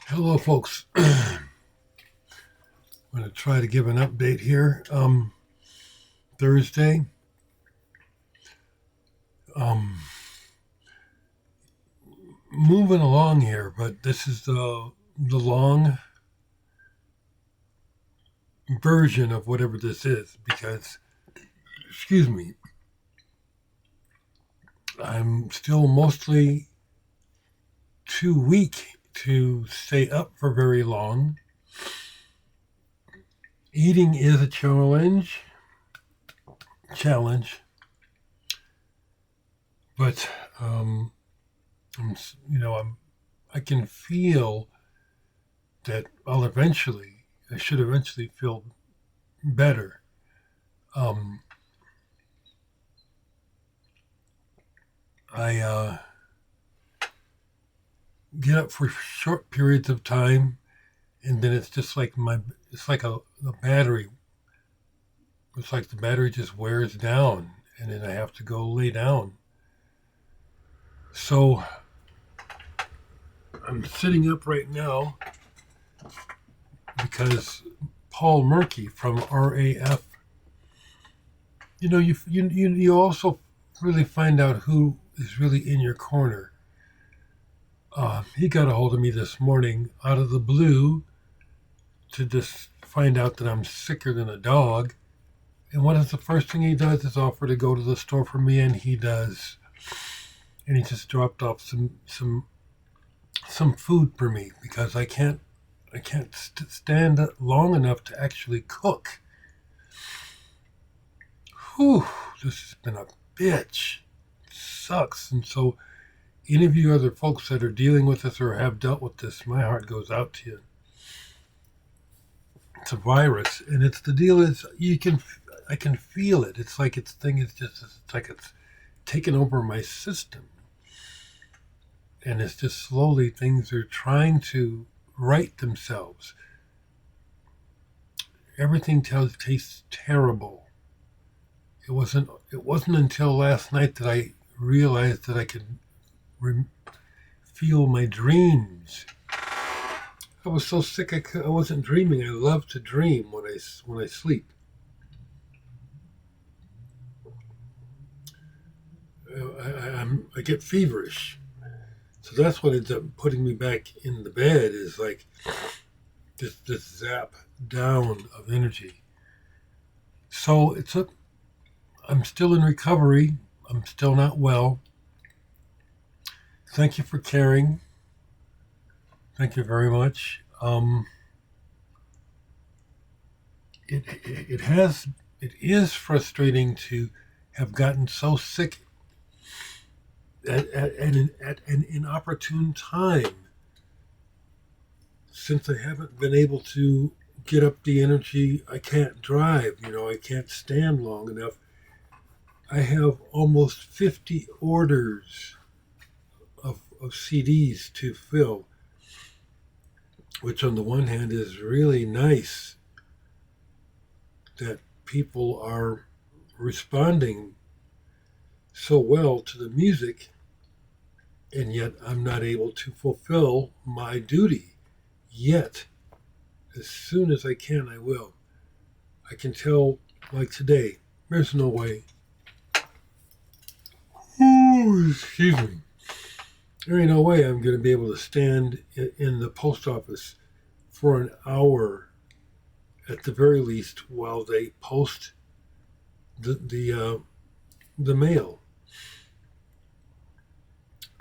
Hello, folks. I'm going to try to give an update here. Thursday. Um, Moving along here, but this is the long version of whatever this is because, excuse me, I'm still mostly too weak to stay up for very long. Eating is a challenge, but I'm, I can feel that I should eventually feel better. Um, I get up for short periods of time, and then it's just like it's like a battery. It's like the battery just wears down, and then I have to go lay down. So I'm sitting up right now because Paul Murky from RAF. You also really find out who is really in your corner. He got a hold of me this morning out of the blue to just find out that I'm sicker than a dog. And what is the first thing he does is offer to go to the store for me, and he does. And he just dropped off some food for me because I can't stand it long enough to actually cook. Whew, this has been a bitch. It sucks. And so, any of you other folks that are dealing with this or have dealt with this, my heart goes out to you. It's a virus, and it's the deal is I can feel it. It's like it's like it's taken over my system, and it's just slowly things are trying to right themselves. Everything tastes terrible. It wasn't until last night that I realized that I could re- feel my dreams. I was so sick I wasn't dreaming. I love to dream when I sleep. I get feverish. So that's what ends up putting me back in the bed is like this zap down of energy. So I'm still in recovery. I'm still not well. Thank you for caring. Thank you very much. It is frustrating to have gotten so sick at an inopportune time since I haven't been able to get up the energy. I can't drive, I can't stand long enough. I have almost 50 orders of CDs to fill, which on the one hand is really nice that people are responding so well to the music, and yet I'm not able to fulfill my duty yet. As soon as I can, I will. I can tell, like today, there's no way. Ooh, excuse me. There ain't no way I'm going to be able to stand in the post office for an hour at the very least while they post the mail.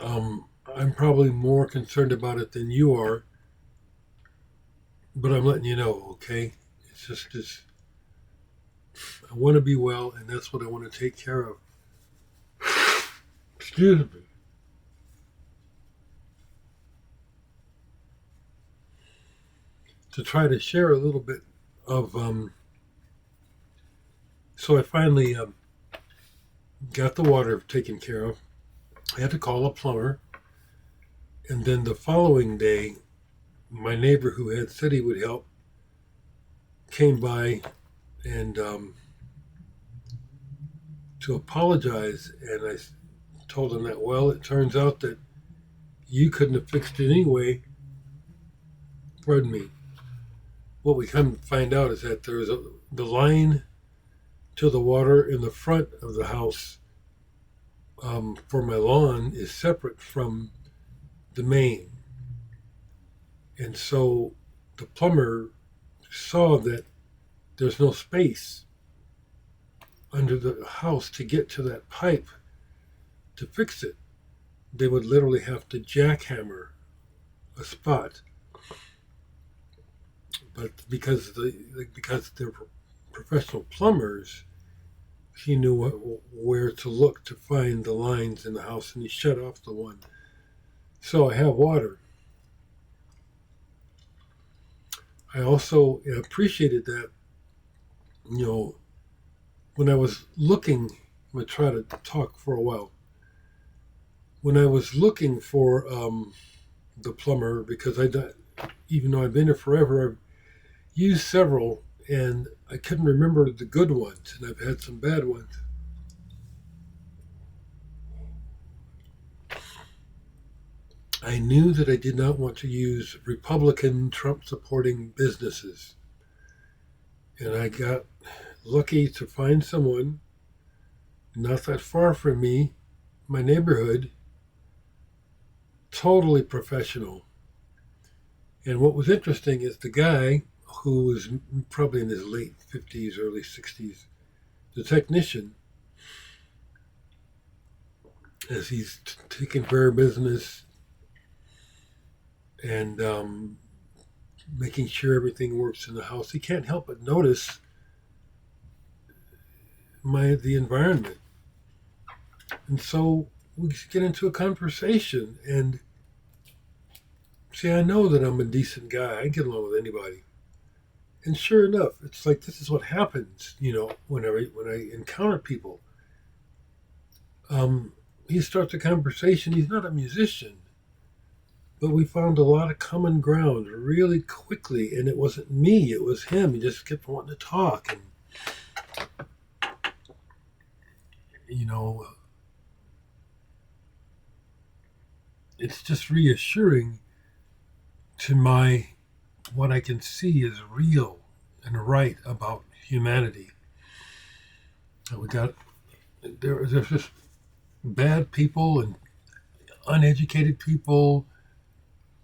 I'm probably more concerned about it than you are, but I'm letting you know, okay? It's just this. I want to be well, and that's what I want to take care of. Excuse me. To try to share a little bit of. So I finally got the water taken care of. I had to call a plumber, and then the following day, my neighbor who had said he would help came by and to apologize, and I told him that, well, it turns out that you couldn't have fixed it anyway, pardon me, what we come to find out is that the line to the water in the front of the house for my lawn is separate from the main. And so the plumber saw that there's no space under the house to get to that pipe to fix it. They would literally have to jackhammer a spot. But because they're professional plumbers, he knew where to look to find the lines in the house, and he shut off the one. So I have water. I also appreciated that, when I was looking, I'm going to try to talk for a while. When I was looking for the plumber, because even though I've been here forever, I've used several, and I couldn't remember the good ones, and I've had some bad ones. I knew that I did not want to use Republican Trump supporting businesses. And I got lucky to find someone not that far from me, my neighborhood, totally professional. And what was interesting is the guy, who was probably in his late 50s, early 60s, the technician, as he's taking care of business and making sure everything works in the house, he can't help but notice the environment. And so we get into a conversation, and see, I know that I'm a decent guy. I get along with anybody. And sure enough, it's like this is what happens, when I encounter people. He starts a conversation. He's not a musician, but we found a lot of common ground really quickly. And it wasn't me; it was him. He just kept wanting to talk, and it's just reassuring to what I can see is real and right about humanity. There's just bad people and uneducated people,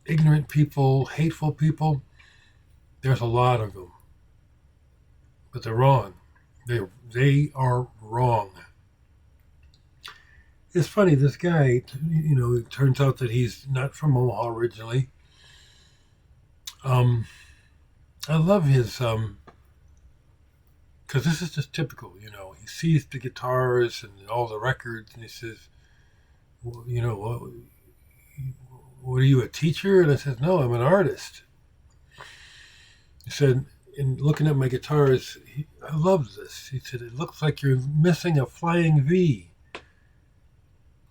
ignorant people, hateful people. There's a lot of them, but they're wrong. They are wrong. It's funny, this guy, it turns out that he's not from Omaha originally. I love his, because this is just typical, he sees the guitars and all the records, and he says, well, what are you, a teacher? And I said, no, I'm an artist. He said, in looking at my guitars, I love this. He said, it looks like you're missing a flying V.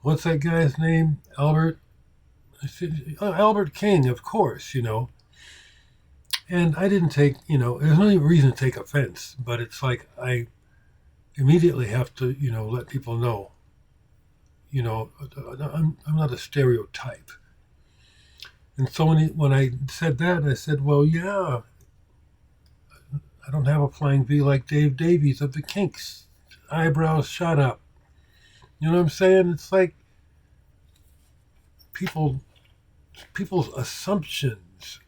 What's that guy's name? Albert? I said, oh, Albert King, of course, And I didn't take, there's no reason to take offense, but it's like I immediately have to, let people know, I'm not a stereotype. And so when I said that, I said, well, yeah, I don't have a flying V like Dave Davies of the Kinks. Eyebrows shot up. You know what I'm saying? It's like people's assumptions,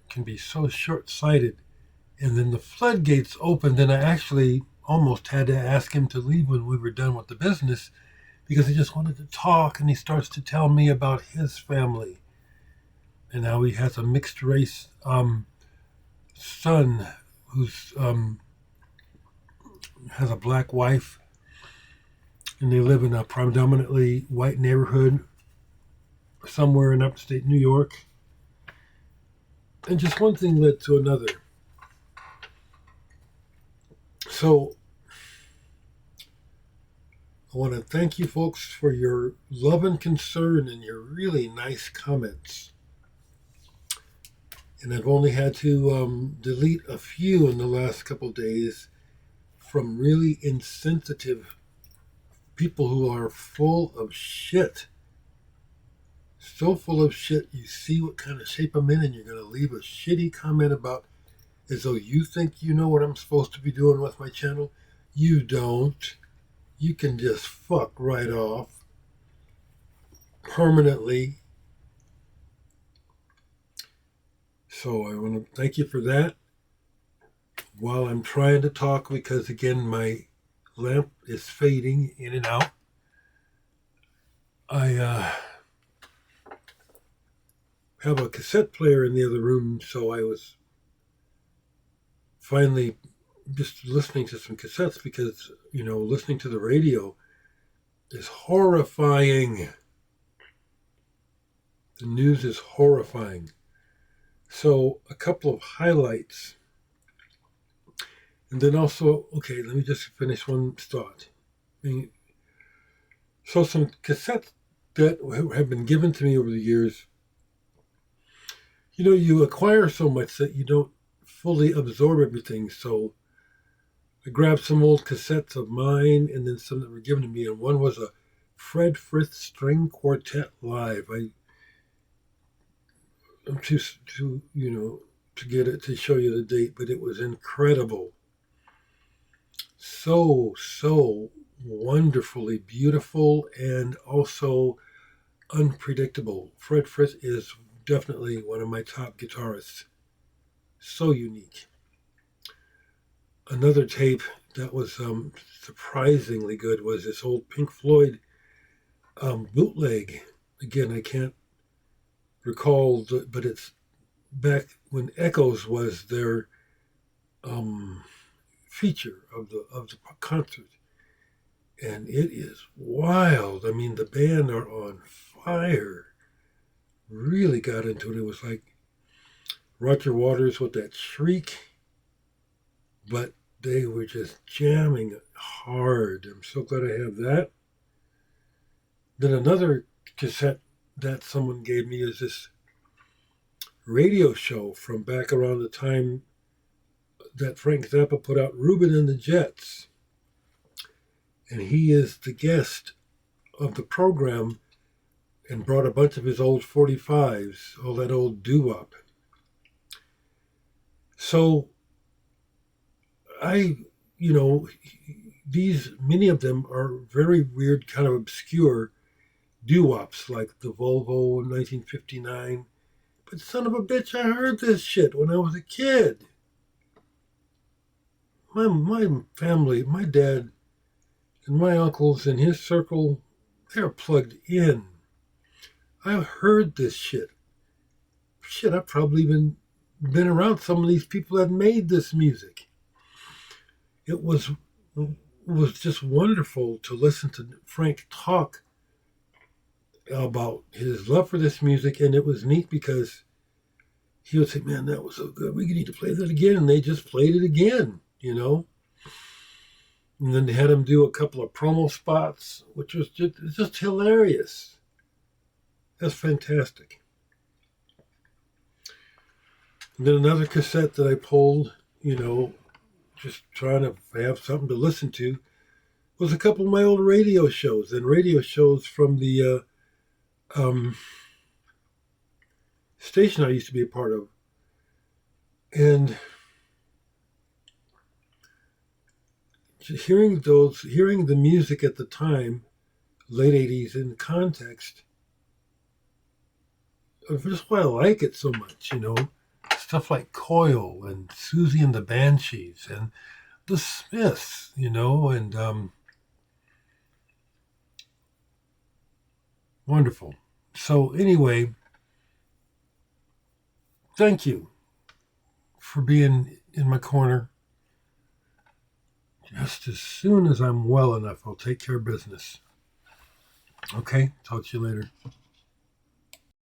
can be so short-sighted. And then the floodgates opened, and I actually almost had to ask him to leave when we were done with the business, because he just wanted to talk, and he starts to tell me about his family and how he has a mixed race son who's has a black wife, and they live in a predominantly white neighborhood somewhere in upstate New York. And just one thing led to another. So I want to thank you folks for your love and concern and your really nice comments. And I've only had to delete a few in the last couple days from really insensitive people who are full of shit. so full of shit. You see what kind of shape I'm in, and you're going to leave a shitty comment about as though you think you know what I'm supposed to be doing with my channel. You don't. You can just fuck right off permanently. So I want to thank you for that. While I'm trying to talk, because again, my lamp is fading in and out, I have a cassette player in the other room, so I was finally just listening to some cassettes because, listening to the radio is horrifying. The news is horrifying. So, a couple of highlights. And then also, okay, let me just finish one thought. So, some cassettes that have been given to me over the years, you acquire so much that you don't fully absorb everything. So, I grabbed some old cassettes of mine and then some that were given to me, and one was a Fred Frith String Quartet Live. I'm too to get it to show you the date, but it was incredible. So wonderfully beautiful and also unpredictable. Fred Frith is definitely one of my top guitarists. So unique. Another tape that was surprisingly good was this old Pink Floyd bootleg. Again, I can't recall, but it's back when Echoes was their feature of the concert, and it is wild. I mean, the band are on fire. Really got into it. It was like Roger Waters with that shriek, but they were just jamming hard. I'm so glad I have that. Then another cassette that someone gave me is this radio show from back around the time that Frank Zappa put out Reuben and the Jets. And he is the guest of the program and brought a bunch of his old 45s, all that old doo-wop. So many of them are very weird, kind of obscure doo-wops, like the Volvo in 1959. But son of a bitch, I heard this shit when I was a kid. My family, my dad and my uncles in his circle, they're plugged in. I've heard this shit. Shit, I've probably even been around some of these people that made this music. It was just wonderful to listen to Frank talk about his love for this music, and it was neat because he would say, "Man, that was so good. We need to play that again," and they just played it again, And then they had him do a couple of promo spots, which was just hilarious. That's fantastic. And then another cassette that I pulled, just trying to have something to listen to, was a couple of my old radio shows from the station I used to be a part of. And hearing the music at the time, late 80s, in context, just why I like it so much, stuff like Coil and Susie and the Banshees and the Smiths, and wonderful. So anyway, thank you for being in my corner. Just as soon as I'm well enough, I'll take care of business. Okay, talk to you later.